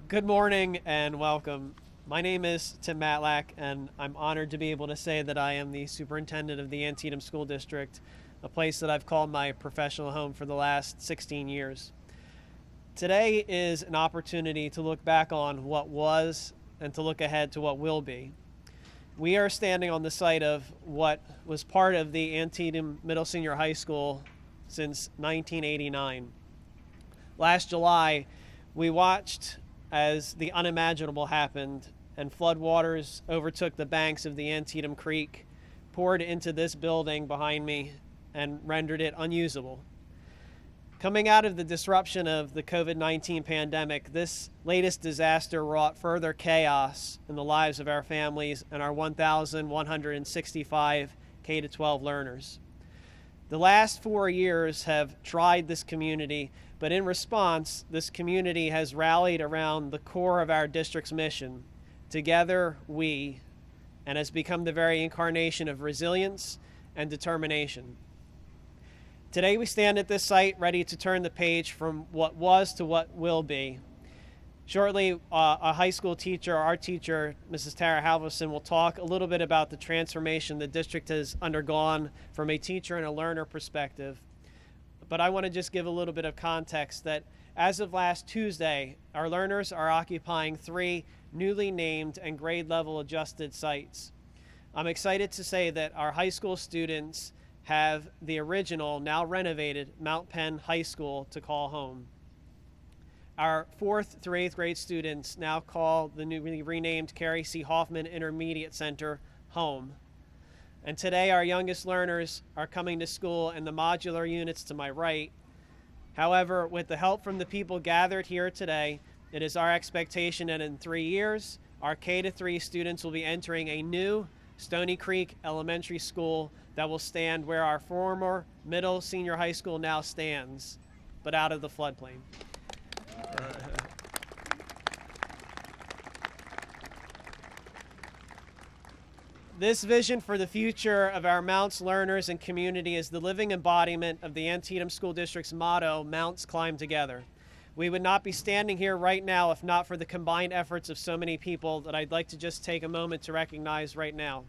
Good morning and welcome. My name is Tim Matlack, and I'm honored to be able to say that I am the superintendent of the Antietam School District, a place that I've called my professional home for the last 16 years. Today is an opportunity to look back on what was and to look ahead to what will be. We are standing on the site of what was part of the Antietam Middle Senior High School since 1989. Last July, we watched as the unimaginable happened and floodwaters overtook the banks of the Antietam Creek, poured into this building behind me, and rendered it unusable. Coming out of the disruption of the COVID-19 pandemic, this latest disaster wrought further chaos in the lives of our families and our 1,165 K-12 learners. The last 4 years have tried this community, but in response, this community has rallied around the core of our district's mission, Together We, and has become the very incarnation of resilience and determination. Today we stand at this site ready to turn the page from what was to what will be. Shortly, a high school teacher, our teacher, Mrs. Tara Halverson, will talk a little bit about the transformation the district has undergone from a teacher and a learner perspective. But I want to just give a little bit of context that as of last Tuesday, our learners are occupying 3 newly named and grade level adjusted sites. I'm excited to say that our high school students have the original, now renovated, Mount Penn High School to call home. Our 4th through 8th grade students now call the newly renamed Carrie C. Hoffman Intermediate Center home. And today our youngest learners are coming to school in the modular units to my right. However, with the help from the people gathered here today, it is our expectation that in 3 years, our K-3 students will be entering a new Stony Creek Elementary School that will stand where our former middle senior high school now stands, but out of the floodplain. This vision for the future of our Mounts learners and community is the living embodiment of the Antietam School District's motto, Mounts Climb Together. We would not be standing here right now if not for the combined efforts of so many people that I'd like to just take a moment to recognize right now.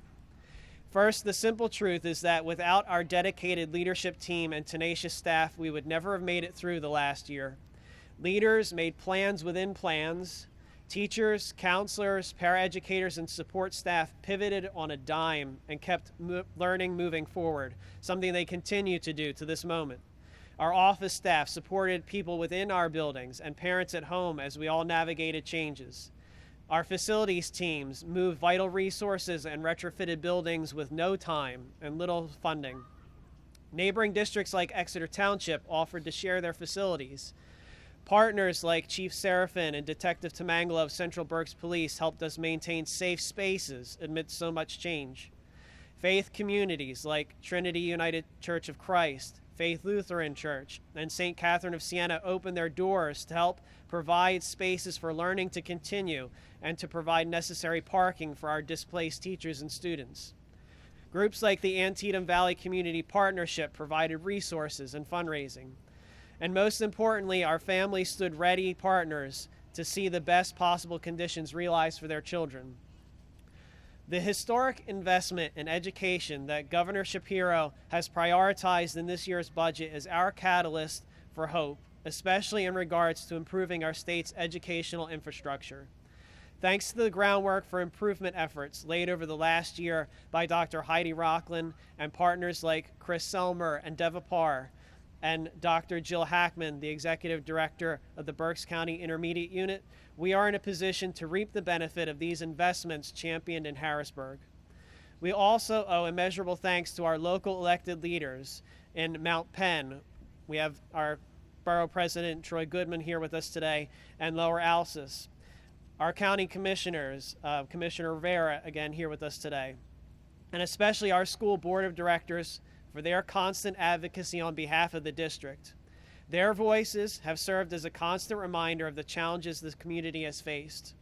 First, the simple truth is that without our dedicated leadership team and tenacious staff, we would never have made it through the last year. Leaders made plans within plans. Teachers, counselors, paraeducators, and support staff pivoted on a dime and kept learning moving forward, something they continue to do to this moment. Our office staff supported people within our buildings and parents at home as we all navigated changes. Our facilities teams moved vital resources and retrofitted buildings with no time and little funding. Neighboring districts like Exeter Township offered to share their facilities. Partners like Chief Seraphin and Detective Tamangalo of Central Berks Police helped us maintain safe spaces amidst so much change. Faith communities like Trinity United Church of Christ, Faith Lutheran Church, and St. Catherine of Siena opened their doors to help provide spaces for learning to continue and to provide necessary parking for our displaced teachers and students. Groups like the Antietam Valley Community Partnership provided resources and fundraising. And most importantly, our families stood ready partners to see the best possible conditions realized for their children. The historic investment in education that Governor Shapiro has prioritized in this year's budget is our catalyst for hope, especially in regards to improving our state's educational infrastructure. Thanks to the groundwork for improvement efforts laid over the last year by Dr. Heidi Rockland and partners like Chris Selmer and Deva Parr, and Dr. Jill Hackman, the Executive Director of the Berks County Intermediate Unit, we are in a position to reap the benefit of these investments championed in Harrisburg. We also owe immeasurable thanks to our local elected leaders in Mount Penn. We have our Borough President Troy Goodman here with us today, and Lower Alsace. Our county commissioners, Commissioner Rivera, again here with us today, and especially our school board of directors for their constant advocacy on behalf of the district. Their voices have served as a constant reminder of the challenges this community has faced.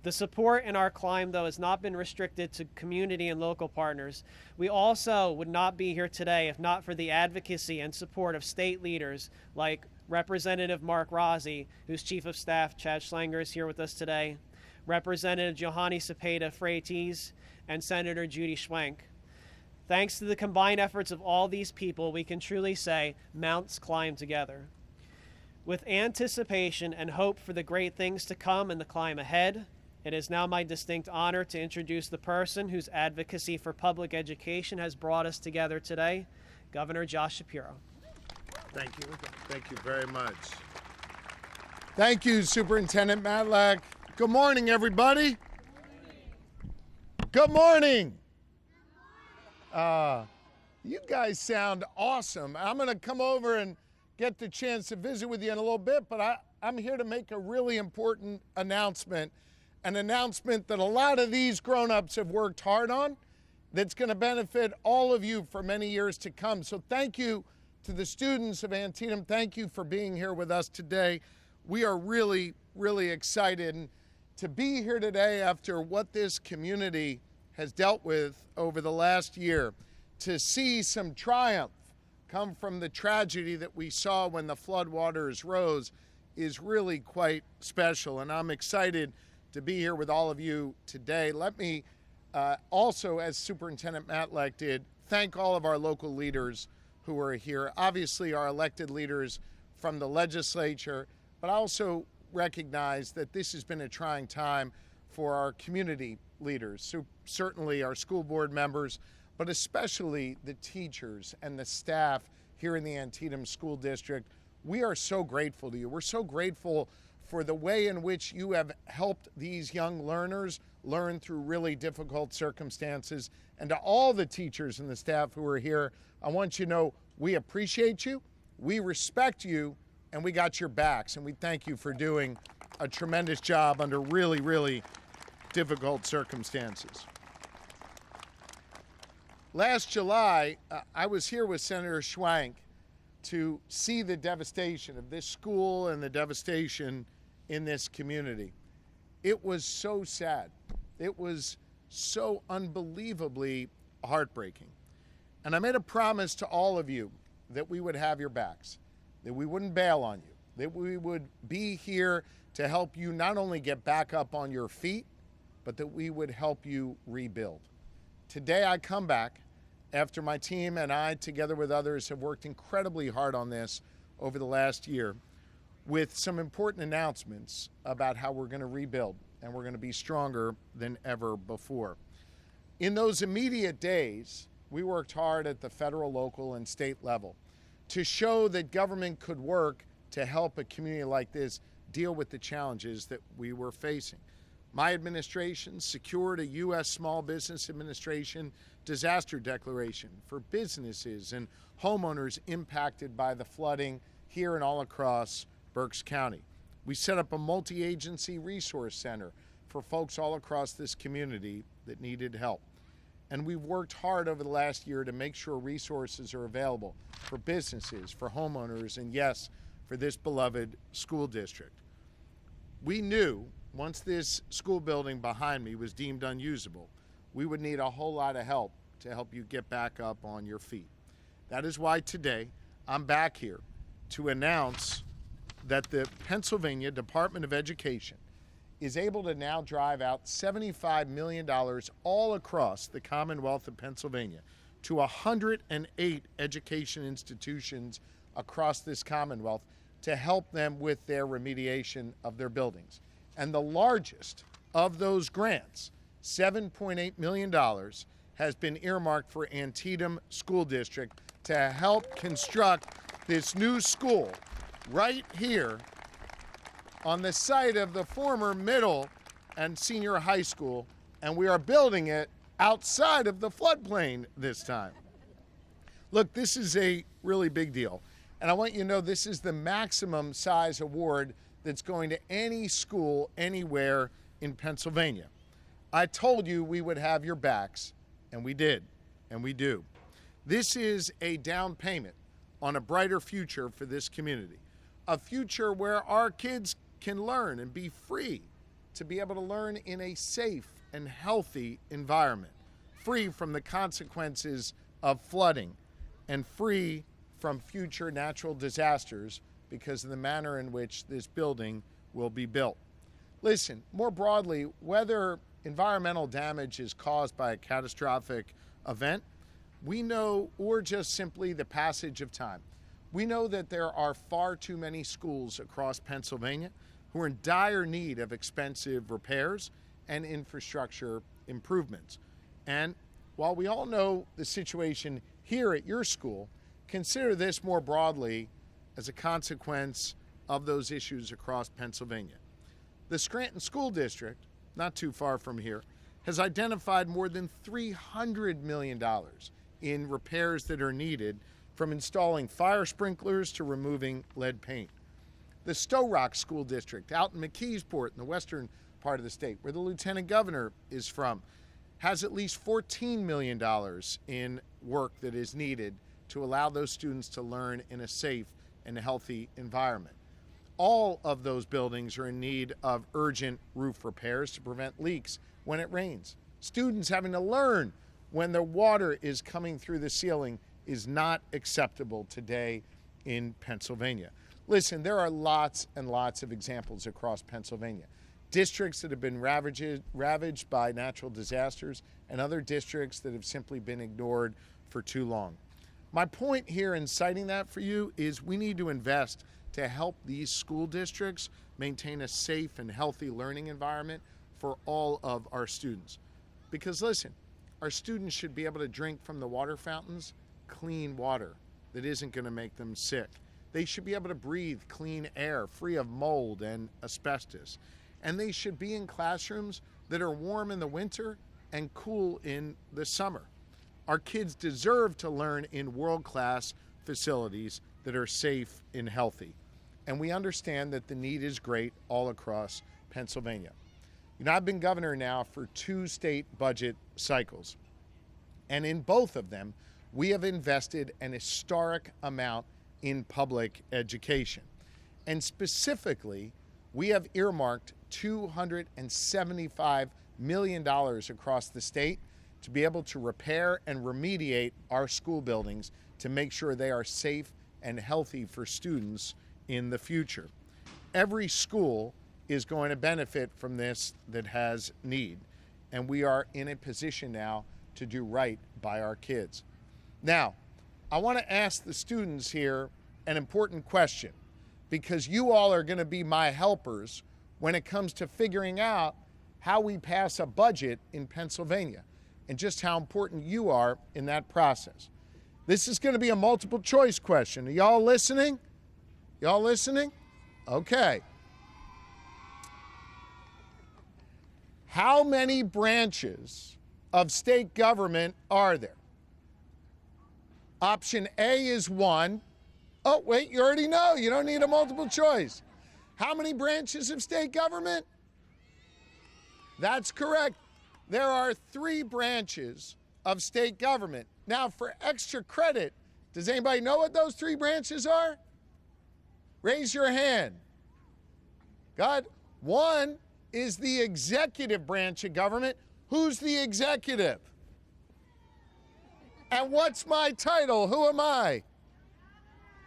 The support in our climb, though, has not been restricted to community and local partners. We also would not be here today if not for the advocacy and support of state leaders like Representative Mark Rossi, who's Chief of Staff Chad Schlanger is here with us today, Representative Johanny Cepeda Freites, and Senator Judy Schwenk. Thanks to the combined efforts of all these people, we can truly say mounts climb together. With anticipation and hope for the great things to come and the climb ahead, it is now my distinct honor to introduce the person whose advocacy for public education has brought us together today, Governor Josh Shapiro. Thank you. Thank you very much. Thank you, Superintendent Matlack. Good morning, everybody. Good morning. You guys sound awesome. I'm going to come over and get the chance to visit with you in a little bit, but I'm here to make a really important announcement, an announcement that a lot of these grown-ups have worked hard on, that's going to benefit all of you for many years to come. So thank you to the students of Antietam. Thank you for being here with us today. We are really, really excited to be here today after what this community has dealt with over the last year, to see some triumph come from the tragedy that we saw when the floodwaters rose is really quite special. And I'm excited to be here with all of you today. Let me also, as Superintendent Matlack did, thank all of our local leaders who are here. Obviously, our elected leaders from the legislature, but I also recognize that this has been a trying time for our community leaders, so certainly our school board members, but especially the teachers and the staff here in the Antietam School District. We are so grateful to you. We're so grateful for the way in which you have helped these young learners learn through really difficult circumstances. And to all the teachers and the staff who are here, I want you to know we appreciate you, we respect you, and we got your backs. And we thank you for doing a tremendous job under really, really difficult circumstances. Last July, I was here with Senator Schwenk to see the devastation of this school and the devastation in this community. It was so sad. It was so unbelievably heartbreaking. And I made a promise to all of you that we would have your backs, that we wouldn't bail on you, that we would be here to help you not only get back up on your feet, but that we would help you rebuild. Today I come back after my team and I, together with others, have worked incredibly hard on this over the last year with some important announcements about how we're going to rebuild and we're going to be stronger than ever before. In those immediate days, we worked hard at the federal, local, and state level to show that government could work to help a community like this deal with the challenges that we were facing. My administration secured a U.S. Small Business Administration disaster declaration for businesses and homeowners impacted by the flooding here and all across Berks County. We set up a multi-agency resource center for folks all across this community that needed help. And we've worked hard over the last year to make sure resources are available for businesses, for homeowners, and yes, for this beloved school district. We knew once this school building behind me was deemed unusable, we would need a whole lot of help to help you get back up on your feet. That is why today I'm back here to announce that the Pennsylvania Department of Education is able to now drive out $75 million all across the Commonwealth of Pennsylvania to 108 education institutions across this Commonwealth to help them with their remediation of their buildings. And the largest of those grants, $7.8 million, has been earmarked for Antietam School District to help construct this new school right here on the site of the former middle and senior high school, and we are building it outside of the floodplain this time. Look, this is a really big deal, and I want you to know this is the maximum size award that's going to any school anywhere in Pennsylvania. I told you we would have your backs, and we did, and we do. This is a down payment on a brighter future for this community, a future where our kids can learn and be free to be able to learn in a safe and healthy environment, free from the consequences of flooding and free from future natural disasters because of the manner in which this building will be built. Listen, more broadly, whether environmental damage is caused by a catastrophic event, we know, or just simply the passage of time, we know that there are far too many schools across Pennsylvania who are in dire need of expensive repairs and infrastructure improvements. And while we all know the situation here at your school, consider this more broadly as a consequence of those issues across Pennsylvania. The Scranton School District, not too far from here, has identified more than $300 million in repairs that are needed, from installing fire sprinklers to removing lead paint. The Stowe Rock School District out in McKeesport in the western part of the state, where the Lieutenant Governor is from, has at least $14 million in work that is needed to allow those students to learn in a safe and healthy environment. All of those buildings are in need of urgent roof repairs to prevent leaks when it rains. Students having to learn when the water is coming through the ceiling is not acceptable today in Pennsylvania. Listen, there are lots and lots of examples across Pennsylvania. Districts that have been ravaged by natural disasters, and other districts that have simply been ignored for too long. My point here in citing that for you is we need to invest to help these school districts maintain a safe and healthy learning environment for all of our students. Because listen, our students should be able to drink from the water fountains clean water that isn't going to make them sick. They should be able to breathe clean air free of mold and asbestos. And they should be in classrooms that are warm in the winter and cool in the summer. Our kids deserve to learn in world-class facilities that are safe and healthy. And we understand that the need is great all across Pennsylvania. You know, I've been governor now for 2 state budget cycles. And in both of them, we have invested an historic amount in public education. And specifically, we have earmarked $275 million across the state to be able to repair and remediate our school buildings to make sure they are safe and healthy for students in the future. Every school is going to benefit from this that has need, and we are in a position now to do right by our kids. Now, I want to ask the students here an important question, because you all are going to be my helpers when it comes to figuring out how we pass a budget in Pennsylvania, and just how important you are in that process. This is going to be a multiple choice question. Are y'all listening? Y'all listening? Okay. How many branches of state government are there? Option A is 1. Oh, wait, you already know. You don't need a multiple choice. How many branches of state government? That's correct. There are 3 branches of state government. Now, for extra credit, does anybody know what those 3 branches are? Raise your hand. God, 1 is the executive branch of government. Who's the executive? And what's my title? Who am I?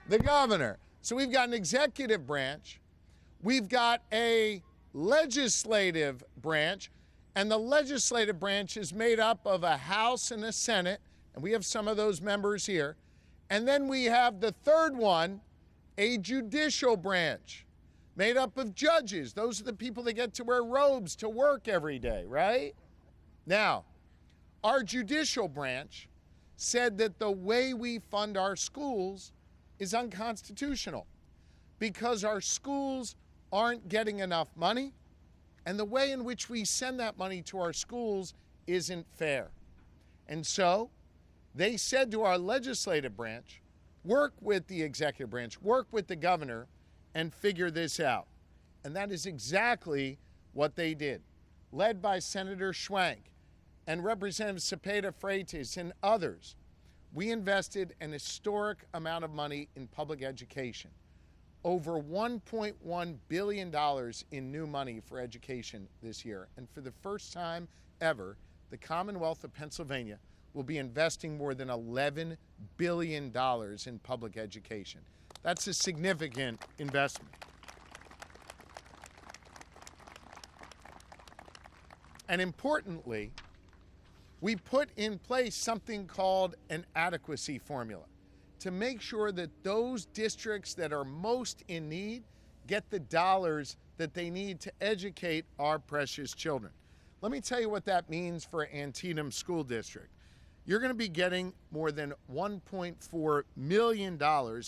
The governor. So we've got an executive branch. We've got a legislative branch. And the legislative branch is made up of a House and a Senate. And we have some of those members here. And then we have the third one, a judicial branch, made up of judges. Those are the people that get to wear robes to work every day, right? Now, our judicial branch said that the way we fund our schools is unconstitutional because our schools aren't getting enough money, and the way in which we send that money to our schools isn't fair. And so they said to our legislative branch, work with the executive branch, work with the governor, and figure this out. And that is exactly what they did, led by Senator Schwank and Representative Cepeda Freitas and others. We invested an historic amount of money in public education, over $1.1 billion in new money for education this year. And for the first time ever, the Commonwealth of Pennsylvania will be investing more than $11 billion in public education. That's a significant investment. And importantly, we put in place something called an adequacy formula to make sure that those districts that are most in need get the dollars that they need to educate our precious children. Let me tell you what that means for Antietam School District. You're going to be getting more than $1.4 million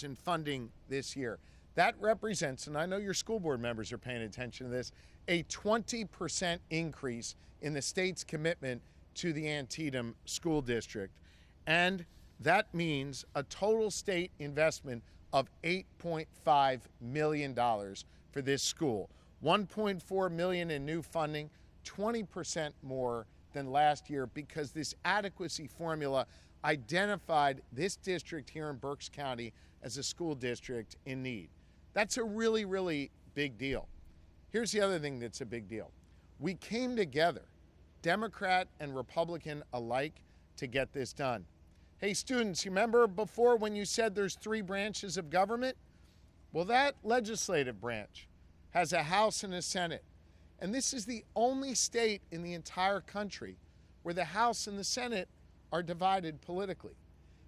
in funding this year. That represents, and I know your school board members are paying attention to this, a 20% increase in the state's commitment to the Antietam School District. And that means a total state investment of $8.5 million for this school. $1.4 million in new funding, 20% more than last year, because this adequacy formula identified this district here in Berks County as a school district in need. That's a really, really big deal. Here's the other thing that's a big deal. We came together, Democrat and Republican alike, to get this done. Hey students, you remember before when you said there's 3 branches of government? Well, that legislative branch has a House and a Senate. And this is the only state in the entire country where the House and the Senate are divided politically.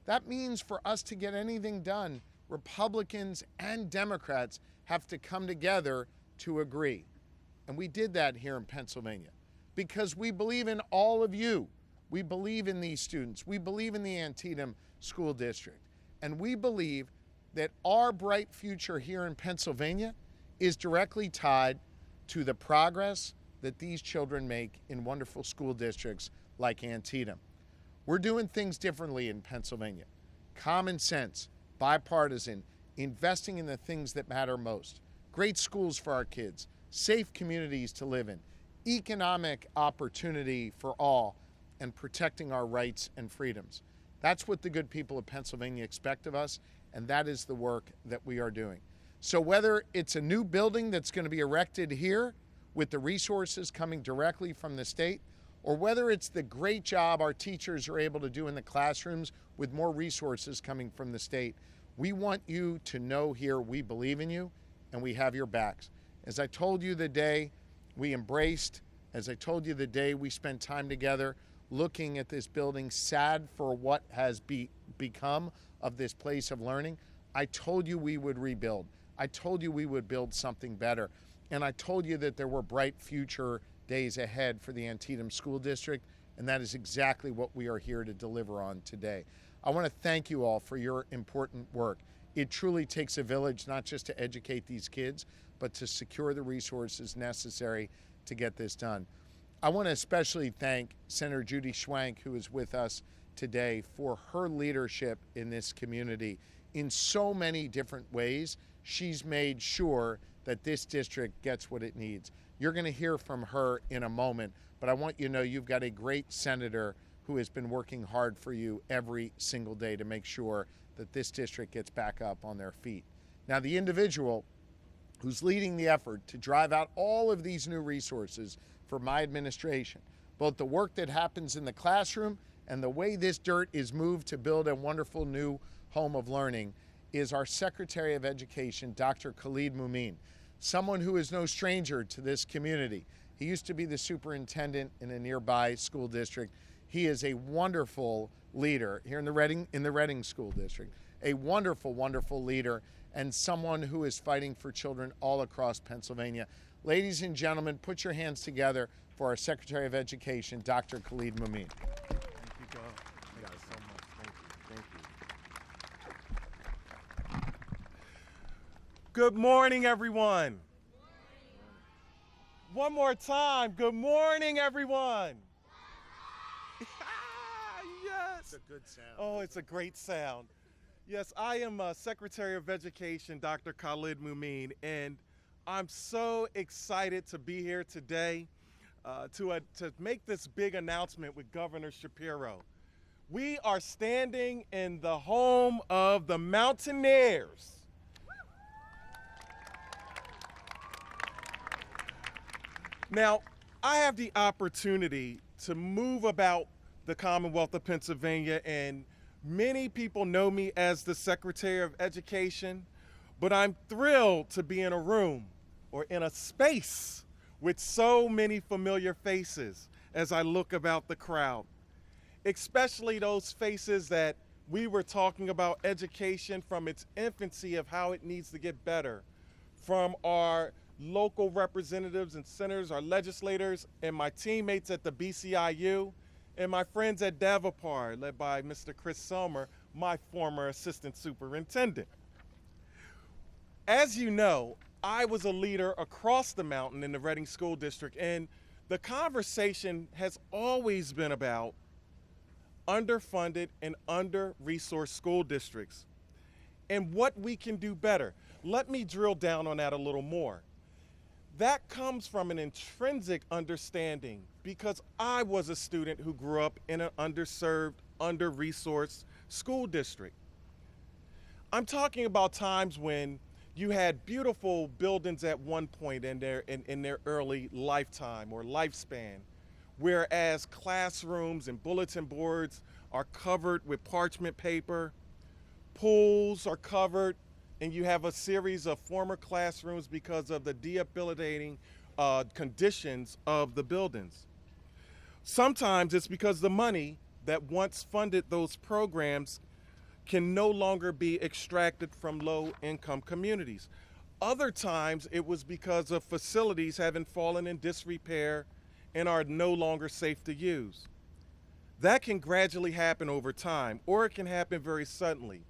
That means for us to get anything done, Republicans and Democrats have to come together to agree. And we did that here in Pennsylvania because we believe in all of you. We believe in these students. We believe in the Antietam School District. And we believe that our bright future here in Pennsylvania is directly tied to the progress that these children make in wonderful school districts like Antietam. We're doing things differently in Pennsylvania. Common sense, bipartisan, investing in the things that matter most. Great schools for our kids, safe communities to live in, economic opportunity for all, and protecting our rights and freedoms. That's what the good people of Pennsylvania expect of us, and that is the work that we are doing. So whether it's a new building that's going to be erected here with the resources coming directly from the state, or whether it's the great job our teachers are able to do in the classrooms with more resources coming from the state, we want you to know here we believe in you and we have your backs. As I told you the day we embraced, as I told you the day we spent time together looking at this building, sad for what has become of this place of learning, I told you we would rebuild. I told you we would build something better. And I told you that there were bright future days ahead for the Antietam School District, and that is exactly what we are here to deliver on today. I want to thank you all for your important work. It truly takes a village not just to educate these kids, but to secure the resources necessary to get this done. I want to especially thank Senator Judy Schwank, who is with us today, for her leadership in this community. In so many different ways, she's made sure that this district gets what it needs. You're going to hear from her in a moment, but I want you to know you've got a great senator who has been working hard for you every single day to make sure that this district gets back up on their feet. Now, the individual who's leading the effort to drive out all of these new resources for my administration, both the work that happens in the classroom and the way this dirt is moved to build a wonderful new home of learning, is our Secretary of Education, Dr. Khalid Mumin, someone who is no stranger to this community. He used to be the superintendent in a nearby school district. He is a wonderful leader here in the Reading School District, a wonderful, wonderful leader, and someone who is fighting for children all across Pennsylvania. Ladies and gentlemen, put your hands together for our Secretary of Education, Dr. Khalid Mumin. Thank you, Joe. Thank you so much. Thank you. Thank you. Good morning, everyone. One more time. Good morning, everyone. Yes. It's a good sound. Oh, it's a great sound. Yes, I am Secretary of Education, Dr. Khalid Mumin, and I'm so excited to be here today to make this big announcement with Governor Shapiro. We are standing in the home of the Mountaineers. Now, I have the opportunity to move about the Commonwealth of Pennsylvania, and many people know me as the Secretary of Education, but I'm thrilled to be in a room or in a space with so many familiar faces as I look about the crowd, especially those faces that we were talking about education from its infancy of how it needs to get better, from our local representatives and senators, our legislators, and my teammates at the BCIU, and my friends at Davapar, led by Mr. Chris Sommer, my former assistant superintendent. As you know, I was a leader across the mountain in the Reading School District, and the conversation has always been about underfunded and under-resourced school districts and what we can do better. Let me drill down on that a little more. That comes from an intrinsic understanding because I was a student who grew up in an underserved, under-resourced school district. I'm talking about times when you had beautiful buildings at one point in their early lifetime or lifespan, whereas classrooms and bulletin boards are covered with parchment paper, pools are covered, and you have a series of former classrooms because of the debilitating conditions of the buildings. Sometimes it's because the money that once funded those programs can no longer be extracted from low-income communities. Other times it was because of facilities having fallen in disrepair and are no longer safe to use. That can gradually happen over time, or it can happen very suddenly,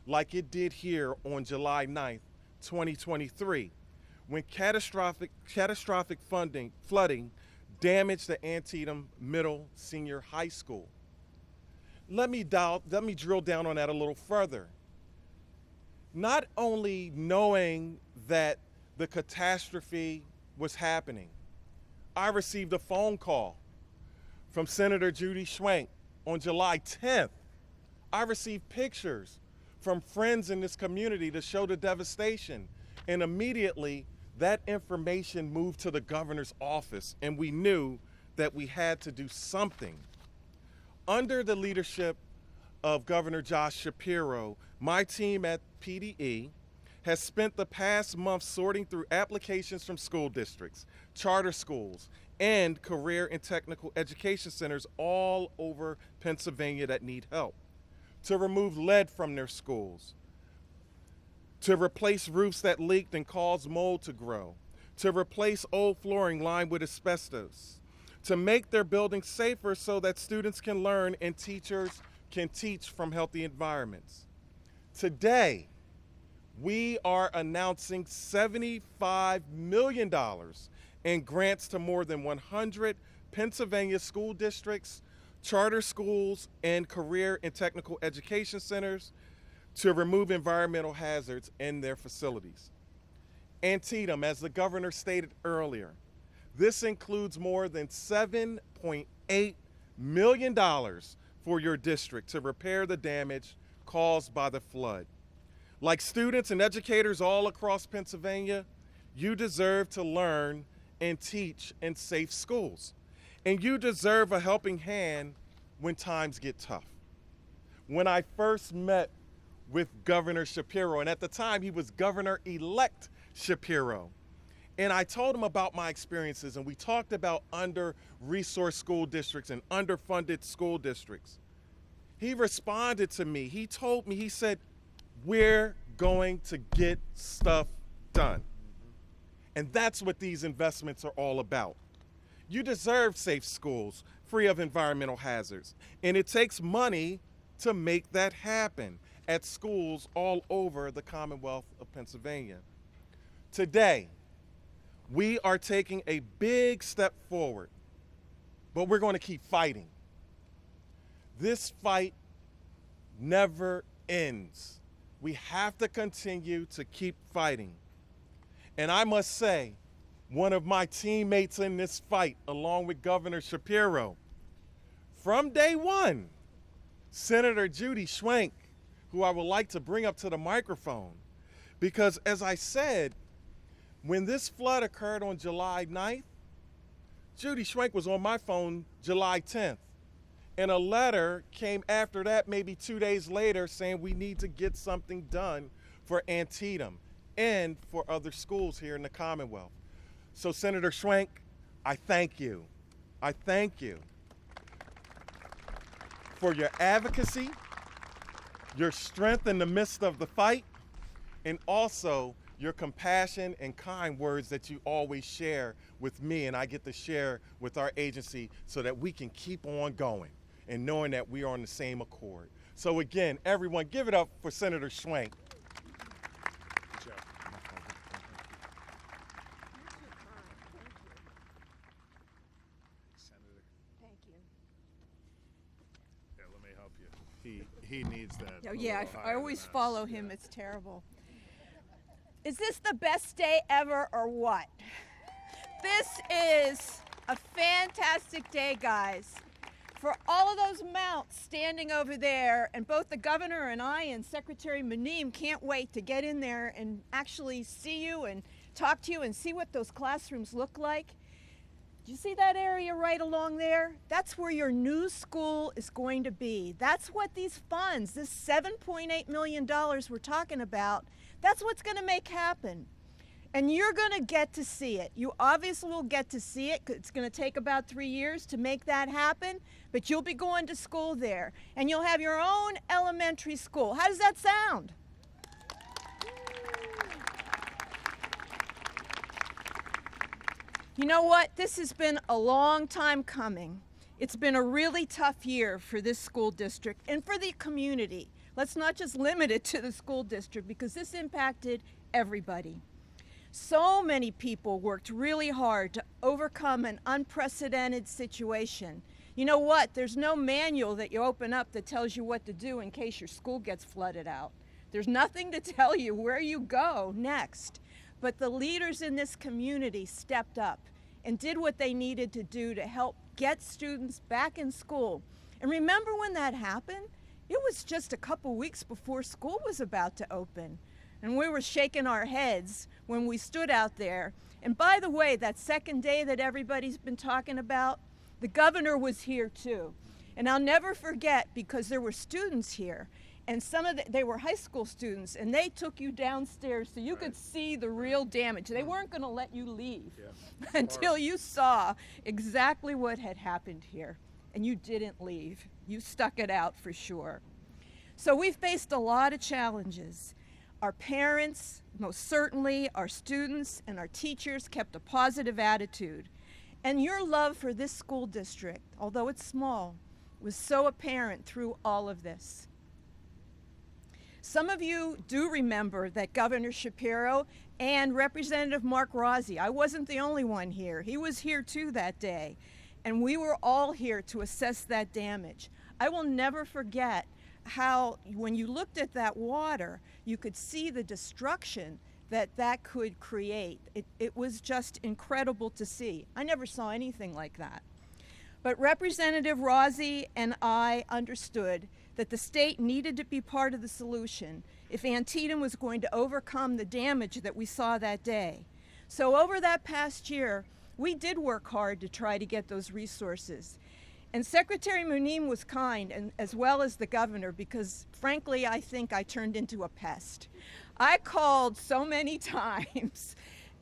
like it did here on July 9th, 2023, when catastrophic flooding damaged the Antietam Middle Senior High School. Let me drill down on that a little further. Not only knowing that the catastrophe was happening, I received a phone call from Senator Judy Schwenk on July 10th. I received pictures from friends in this community to show the devastation, and immediately that information moved to the governor's office, and we knew that we had to do something. Under the leadership of Governor Josh Shapiro, my team at PDE has spent the past month sorting through applications from school districts, charter schools, and career and technical education centers all over Pennsylvania that need help to remove lead from their schools, to replace roofs that leaked and caused mold to grow, to replace old flooring lined with asbestos, to make their buildings safer so that students can learn and teachers can teach from healthy environments. Today, we are announcing $75 million in grants to more than 100 Pennsylvania school districts, charter schools, and career and technical education centers to remove environmental hazards in their facilities. Antietam, as the governor stated earlier, this includes more than $7.8 million for your district to repair the damage caused by the flood. Like students and educators all across Pennsylvania, you deserve to learn and teach in safe schools. And you deserve a helping hand when times get tough. When I first met with Governor Shapiro, and at the time he was Governor-elect Shapiro, and I told him about my experiences, and we talked about under-resourced school districts and underfunded school districts. He responded to me. He told me, he said, we're going to get stuff done. And that's what these investments are all about. You deserve safe schools, free of environmental hazards. And it takes money to make that happen at schools all over the Commonwealth of Pennsylvania. Today, we are taking a big step forward, but we're going to keep fighting. This fight never ends. We have to continue to keep fighting. And I must say, one of my teammates in this fight, along with Governor Shapiro, from day one, Senator Judy Schwenk, who I would like to bring up to the microphone, because as I said, when this flood occurred on July 9th, Judy Schwenk was on my phone July 10th. And a letter came after that, maybe 2 days later, saying we need to get something done for Antietam. and for other schools here in the Commonwealth. So Senator Schwenk, I thank you. I thank you for your advocacy, your strength in the midst of the fight, and also your compassion and kind words that you always share with me and I get to share with our agency so that we can keep on going and knowing that we are on the same accord. So again, everyone, give it up for Senator Schwenk. Thank you. Yeah, let me help you. He needs that. Oh, a yeah, little I higher always than us. follow him. Yeah. It's terrible. Is this the best day ever or what? This is a fantastic day, guys. For all of those mounts standing over there, and both the governor and I and Secretary Muneem can't wait to get in there and actually see you and talk to you and see what those classrooms look like. Do you see that area right along there? That's where your new school is going to be. That's what these funds, this $7.8 million we're talking about, that's what's going to make happen. And you're going to get to see it. You obviously will get to see it. It's going to take about 3 years to make that happen, but you'll be going to school there. And you'll have your own elementary school. How does that sound? You know what? This has been a long time coming. It's been a really tough year for this school district and for the community. Let's not just limit it to the school district because this impacted everybody. So many people worked really hard to overcome an unprecedented situation. You know what? There's no manual that you open up that tells you what to do in case your school gets flooded out. There's nothing to tell you where you go next. But the leaders in this community stepped up and did what they needed to do to help get students back in school. And remember when that happened? It was just a couple weeks before school was about to open. And we were shaking our heads when we stood out there. And by the way, that second day that everybody's been talking about, the governor was here too. And I'll never forget because there were students here. And they were high school students, and they took you downstairs so you could see the real damage. They weren't going to let you leave until you saw exactly what had happened here. And you didn't leave. You stuck it out for sure. So we've faced a lot of challenges. Our parents, most certainly, our students and our teachers kept a positive attitude. And your love for this school district, although it's small, was so apparent through all of this. Some of you do remember that Governor Shapiro and Representative Mark Rozzi, I wasn't the only one here. He was here too that day. And we were all here to assess that damage. I will never forget how when you looked at that water, you could see the destruction that could create. It was just incredible to see. I never saw anything like that. But Representative Rozzi and I understood that the state needed to be part of the solution if Antietam was going to overcome the damage that we saw that day. So over that past year, we did work hard to try to get those resources. And Secretary Muneem was kind, and as well as the governor, because frankly, I think I turned into a pest. I called so many times.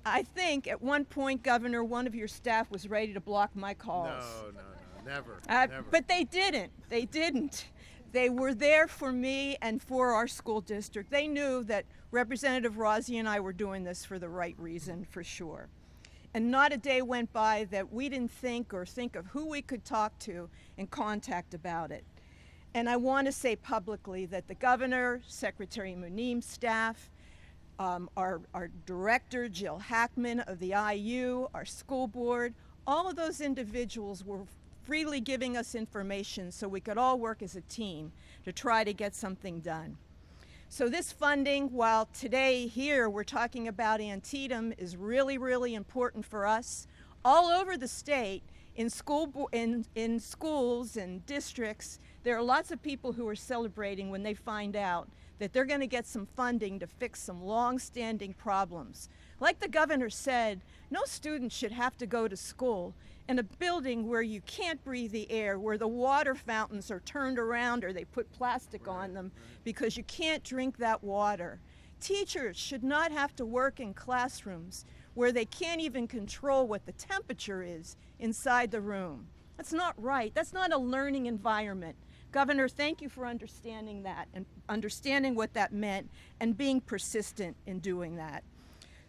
I think at one point, Governor, one of your staff was ready to block my calls. No, never. But they didn't. They didn't. They were there for me and for our school district. They knew that Representative Rozzi and I were doing this for the right reason, for sure. And not a day went by that we didn't think of who we could talk to and contact about it. And I want to say publicly that the governor, Secretary Muneem's staff, our director, Jill Hackman of the IU, our school board, all of those individuals were freely giving us information so we could all work as a team to try to get something done. So this funding, while today here we're talking about Antietam, is really, really important for us. All over the state, in schools and districts, there are lots of people who are celebrating when they find out that they're going to get some funding to fix some long-standing problems. Like the governor said, no student should have to go to school in a building where you can't breathe the air, where the water fountains are turned around or they put plastic on them because you can't drink that water. Teachers should not have to work in classrooms where they can't even control what the temperature is inside the room. That's not right. That's not a learning environment. Governor, thank you for understanding that and understanding what that meant and being persistent in doing that.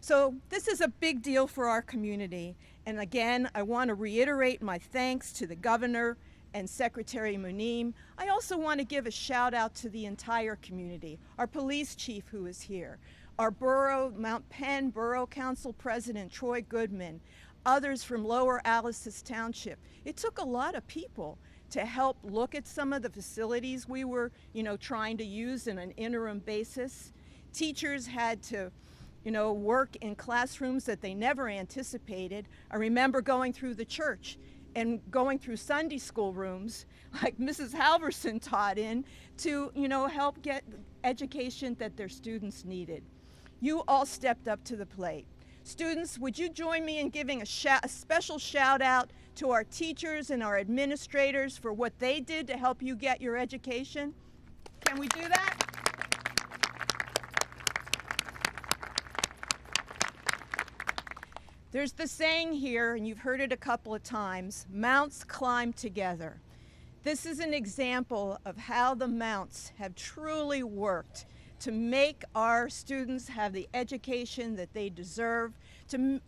So this is a big deal for our community. And again, I want to reiterate my thanks to the governor and Secretary Muneem. I also want to give a shout out to the entire community, our police chief who is here, our Mount Penn Borough Council President Troy Goodman, others from Lower Alice's Township. It took a lot of people to help look at some of the facilities we were, trying to use in an interim basis. Teachers had to, work in classrooms that they never anticipated. I remember going through the church and going through Sunday school rooms like Mrs. Halverson taught in to, help get education that their students needed. You all stepped up to the plate. Students, would you join me in giving a special shout out to our teachers and our administrators for what they did to help you get your education? Can we do that? There's the saying here, and you've heard it a couple of times, mounts climb together. This is an example of how the mounts have truly worked to make our students have the education that they deserve, to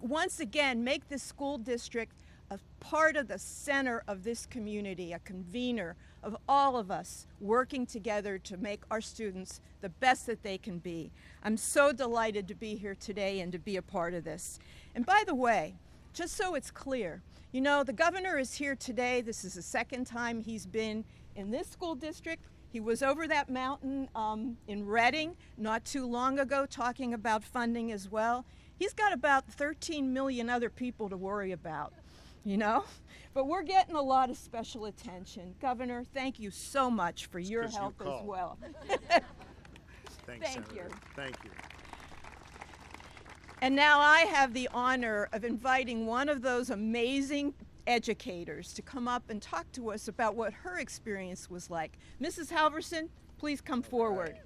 once again make this school district a part of the center of this community, a convener of all of us working together to make our students the best that they can be. I'm so delighted to be here today and to be a part of this. And by the way, just so it's clear, the governor is here today. This is the second time he's been in this school district. He was over that mountain in Reading not too long ago talking about funding as well. He's got about 13 million other people to worry about, But we're getting a lot of special attention. Governor, thank you so much for your help as well. Thanks, Thank Senator. you. Thank you. And now I have the honor of inviting one of those amazing educators to come up and talk to us about what her experience was like. Mrs. Halverson, please come forward.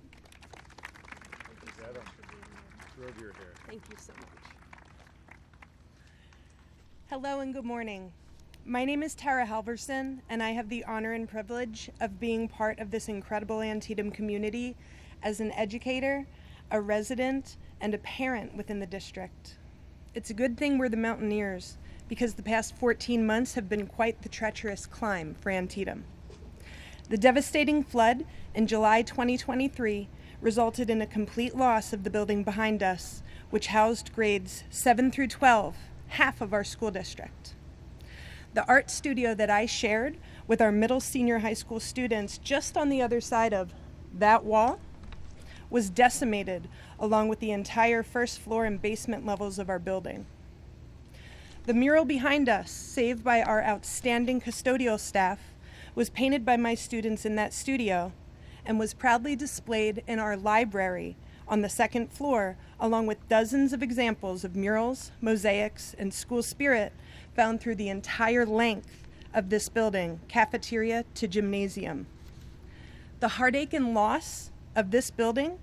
Thank you so much. Hello and good morning. My name is Tara Halverson, and I have the honor and privilege of being part of this incredible Antietam community as an educator, a resident, and a parent within the district. It's a good thing we're the Mountaineers, because the past 14 months have been quite the treacherous climb for Antietam. The devastating flood in July 2023 resulted in a complete loss of the building behind us, which housed grades 7 through 12, half of our school district. The art studio that I shared with our middle senior high school students just on the other side of that wall was decimated, along with the entire first floor and basement levels of our building. The mural behind us, saved by our outstanding custodial staff, was painted by my students in that studio and was proudly displayed in our library on the second floor, along with dozens of examples of murals, mosaics, and school spirit found through the entire length of this building, cafeteria to gymnasium. The heartache and loss of this building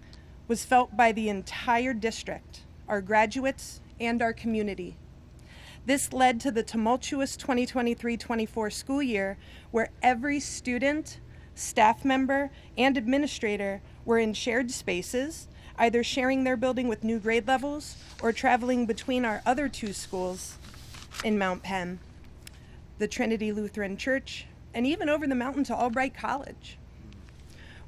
was felt by the entire district, our graduates, and our community. This led to the tumultuous 2023-24 school year, where every student, staff member, and administrator were in shared spaces, either sharing their building with new grade levels or traveling between our other two schools in Mount Penn, the Trinity Lutheran Church, and even over the mountain to Albright College.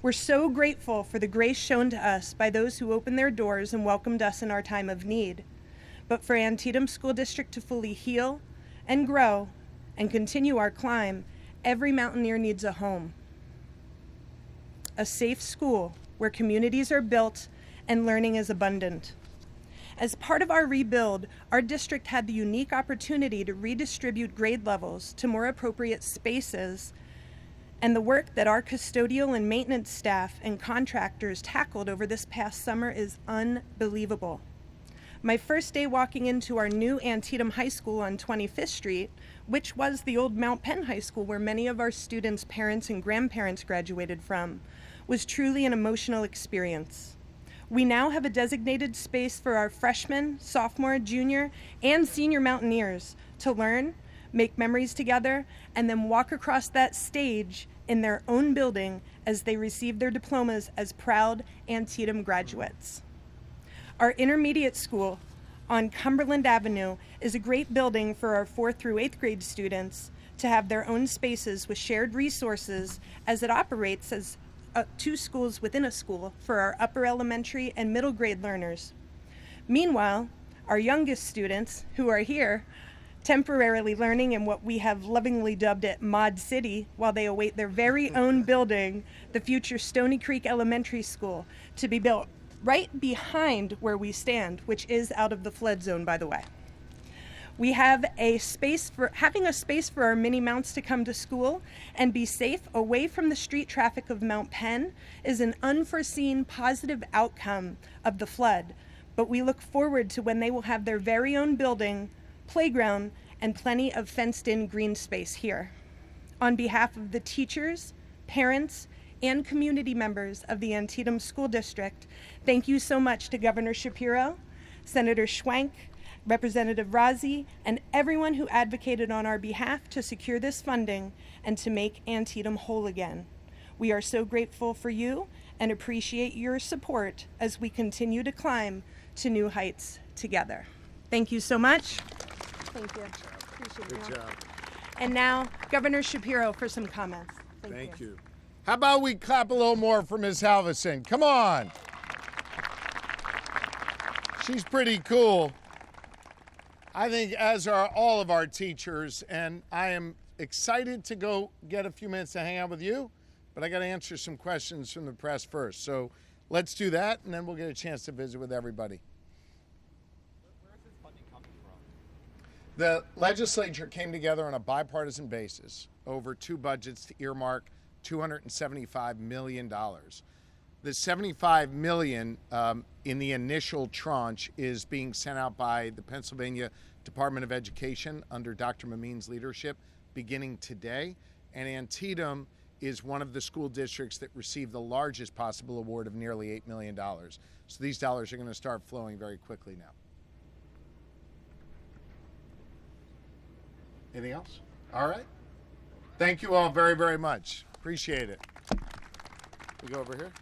We're so grateful for the grace shown to us by those who opened their doors and welcomed us in our time of need. But for Antietam School District to fully heal and grow and continue our climb, every Mountaineer needs a home. A safe school where communities are built and learning is abundant. As part of our rebuild, our district had the unique opportunity to redistribute grade levels to more appropriate spaces, and the work that our custodial and maintenance staff and contractors tackled over this past summer is unbelievable. My first day walking into our new Antietam High School on 25th Street, which was the old Mount Penn High School where many of our students' parents and grandparents graduated from, was truly an emotional experience. We now have a designated space for our freshmen, sophomore, junior, and senior Mountaineers to learn, make memories together, and then walk across that stage in their own building as they receive their diplomas as proud Antietam graduates. Our intermediate school on Cumberland Avenue is a great building for our 4th through 8th grade students to have their own spaces with shared resources, as it operates as 2 schools within a school for our upper elementary and middle grade learners. Meanwhile, our youngest students, who are here temporarily learning in what we have lovingly dubbed at Mod City while they await their very own building, the future Stony Creek Elementary School, to be built right behind where we stand, which is out of the flood zone, by the way. We have having a space for our mini Mounts to come to school and be safe away from the street traffic of Mount Penn is an unforeseen positive outcome of the flood, but we look forward to when they will have their very own building, playground, and plenty of fenced-in green space here. On behalf of the teachers, parents, and community members of the Antietam School District, thank you so much to Governor Shapiro, Senator Schwank, Representative Razi, and everyone who advocated on our behalf to secure this funding and to make Antietam whole again. We are so grateful for you and appreciate your support as we continue to climb to new heights together. Thank you so much. Thank you. Appreciate it. Good job. And now, Governor Shapiro for some comments. Thank you. How about we clap a little more for Ms. Halverson? Come on. She's pretty cool. I think, as are all of our teachers, and I am excited to go get a few minutes to hang out with you, but I got to answer some questions from the press first. So let's do that, and then we'll get a chance to visit with everybody. The legislature came together on a bipartisan basis over 2 budgets to earmark $275 million. The $75 million in the initial tranche is being sent out by the Pennsylvania Department of Education under Dr. Mameen's leadership beginning today. And Antietam is one of the school districts that received the largest possible award of nearly $8 million. So these dollars are going to start flowing very quickly now. Anything else? All right. Thank you all very, very much. Appreciate it. We go over here.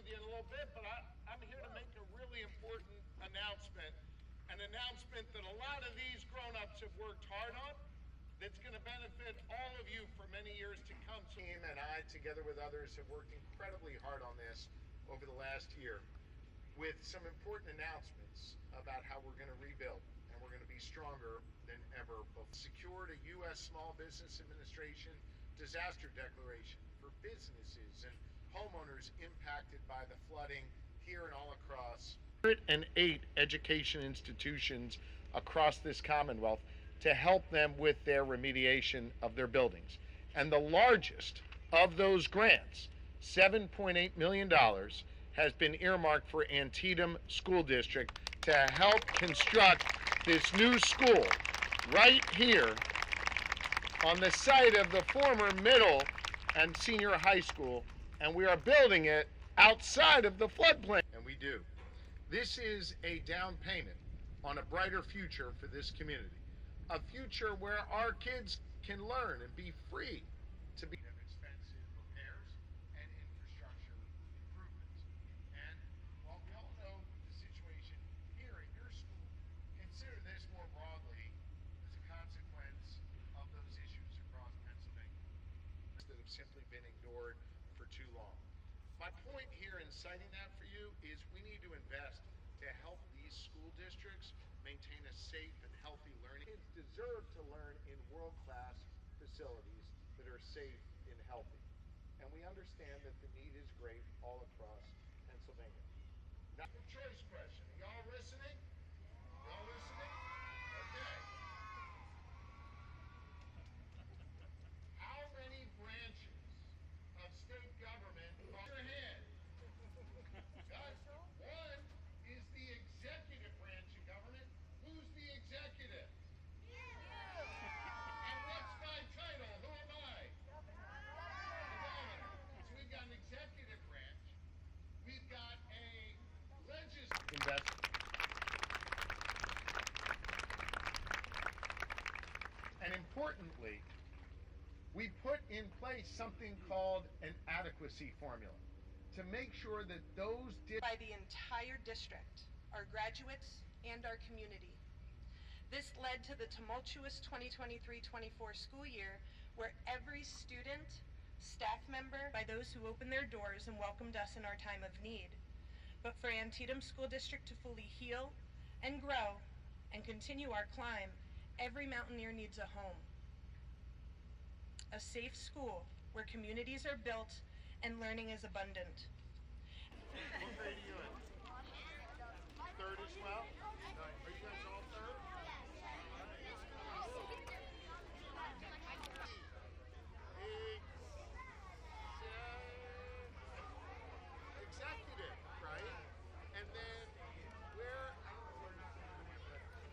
with you in a little bit, but I'm here to make a really important announcement. An announcement that a lot of these grown-ups have worked hard on, that's going to benefit all of you for many years to come. Team and I, together with others, have worked incredibly hard on this over the last year with some important announcements about how we're going to rebuild, and we're going to be stronger than ever before. Secured a U.S. Small Business Administration disaster declaration for businesses and homeowners impacted by the flooding here and all across 108 education institutions across this Commonwealth to help them with their remediation of their buildings. And the largest of those grants, $7.8 million, has been earmarked for Antietam School District to help construct this new school right here on the site of the former middle and senior high school, and we are building it outside of the floodplain. And we do. This is a down payment on a brighter future for this community. A future where our kids can learn and be free to be expensive repairs and infrastructure improvements. And while we all know the situation here at your school, consider this more broadly as a consequence of those issues across Pennsylvania that have simply been ignored for too long. My point here in citing that for you is we need to invest to help these school districts maintain a safe and healthy learning. Kids deserve to learn in world-class facilities that are safe and healthy. And we understand that the need is great all across Pennsylvania. Now, the choice question. Are y'all listening? Y'all listening? Okay. How many branches of state government are your hand? Guys, one is the executive branch of government. Who's the executive? You. And what's my title? Who am I? Governor. So we've got an executive branch. We've got a legislative investment. And importantly, we put in place something called an adequacy formula to make sure that those by the entire district, our graduates, and our community. This led to the tumultuous 2023-24 school year where every student, staff member, by those who opened their doors and welcomed us in our time of need. But for Antietam School District to fully heal and grow and continue our climb, every Mountaineer needs a home. A safe school where communities are built and learning is abundant. What grade are you in? Third as well? Are you guys all third? Executive, right? And then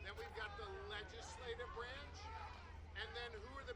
then we've got the legislative branch, and then who are the